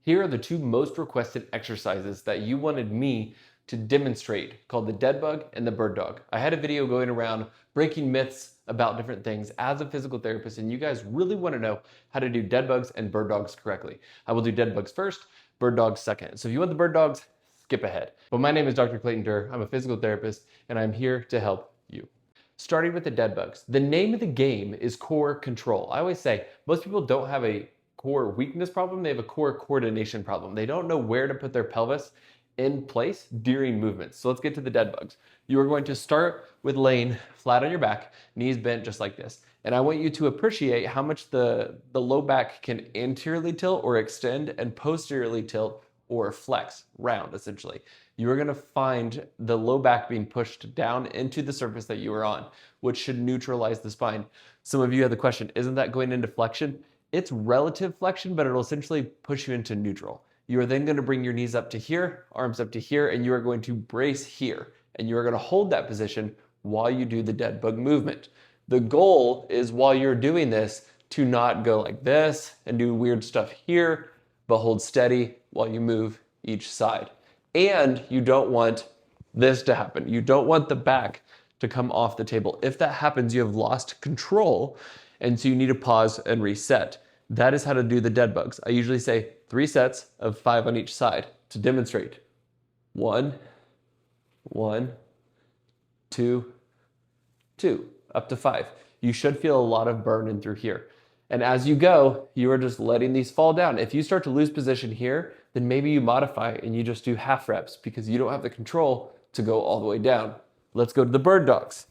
Here are the two most requested exercises that you wanted me to demonstrate called the dead bug and the bird dog. I had a video going around breaking myths about different things as a physical therapist, and you guys really want to know how to do dead bugs and bird dogs correctly. I will do dead bugs first, bird dogs second. So if you want the bird dogs, skip ahead. But my name is Dr. Clayton Dirr. I'm a physical therapist, and I'm here to help you. Starting with the dead bugs. The name of the game is core control. I always say most people don't have a core weakness problem, they have a core coordination problem. They don't know where to put their pelvis in place during movements. So let's get to the dead bugs. You are going to start with laying flat on your back, knees bent just like this. And I want you to appreciate how much the low back can anteriorly tilt or extend and posteriorly tilt or flex, round essentially. You are gonna find the low back being pushed down into the surface that you are on, which should neutralize the spine. Some of you have the question, isn't that going into flexion? It's relative flexion, but it'll essentially push you into neutral. You are then going to bring your knees up to here, arms up to here, and you are going to brace here. And you are going to hold that position while you do the dead bug movement. The goal is while you're doing this to not go like this and do weird stuff here, but hold steady while you move each side. And you don't want this to happen. You don't want the back to come off the table. If that happens, you have lost control. And so you need to pause and reset. That is how to do the dead bugs. I usually say 3 sets of 5 on each side to demonstrate. 1, 1, 2, 2, up to 5. You should feel a lot of burn in through here. And as you go, you are just letting these fall down. If you start to lose position here, then maybe you modify and you just do half reps because you don't have the control to go all the way down. Let's go to the bird dogs.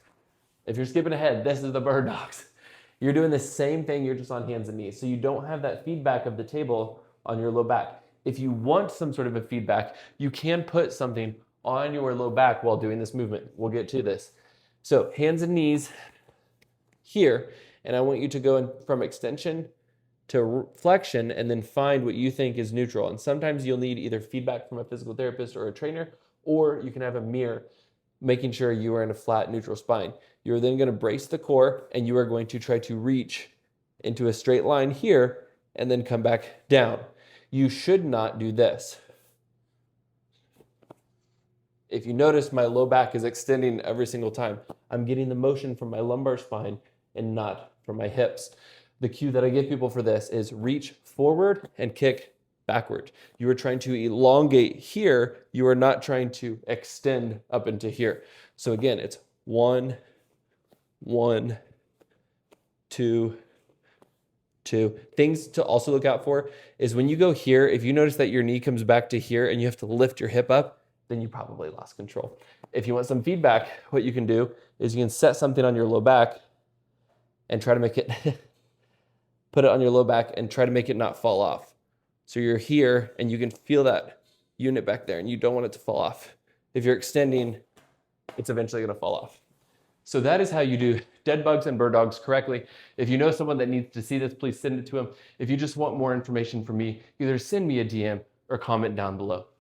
If you're skipping ahead, this is the bird dogs. You're doing the same thing, you're just on hands and knees. So you don't have that feedback of the table on your low back. If you want some sort of a feedback, you can put something on your low back while doing this movement. We'll get to this. So hands and knees here, and I want you to go in from extension to flexion and then find what you think is neutral. And sometimes you'll need either feedback from a physical therapist or a trainer, or you can have a mirror making sure you are in a flat neutral spine. You're then going to brace the core and you are going to try to reach into a straight line here and then come back down. You should not do this. If you notice, my low back is extending every single time. I'm getting the motion from my lumbar spine and not from my hips. The cue that I give people for this is reach forward and kick backward. You are trying to elongate here. You are not trying to extend up into here. So again, it's 1, 1, 2, 2. Things to also look out for is when you go here, if you notice that your knee comes back to here and you have to lift your hip up, then you probably lost control. If you want some feedback, what you can do is you can set something on your low back and try to make it, put it on your low back and try to make it not fall off. So you're here and you can feel that unit back there and you don't want it to fall off. If you're extending, it's eventually going to fall off. So that is how you do dead bugs and bird dogs correctly. If you know someone that needs to see this, please send it to them. If you just want more information from me, either send me a DM or comment down below.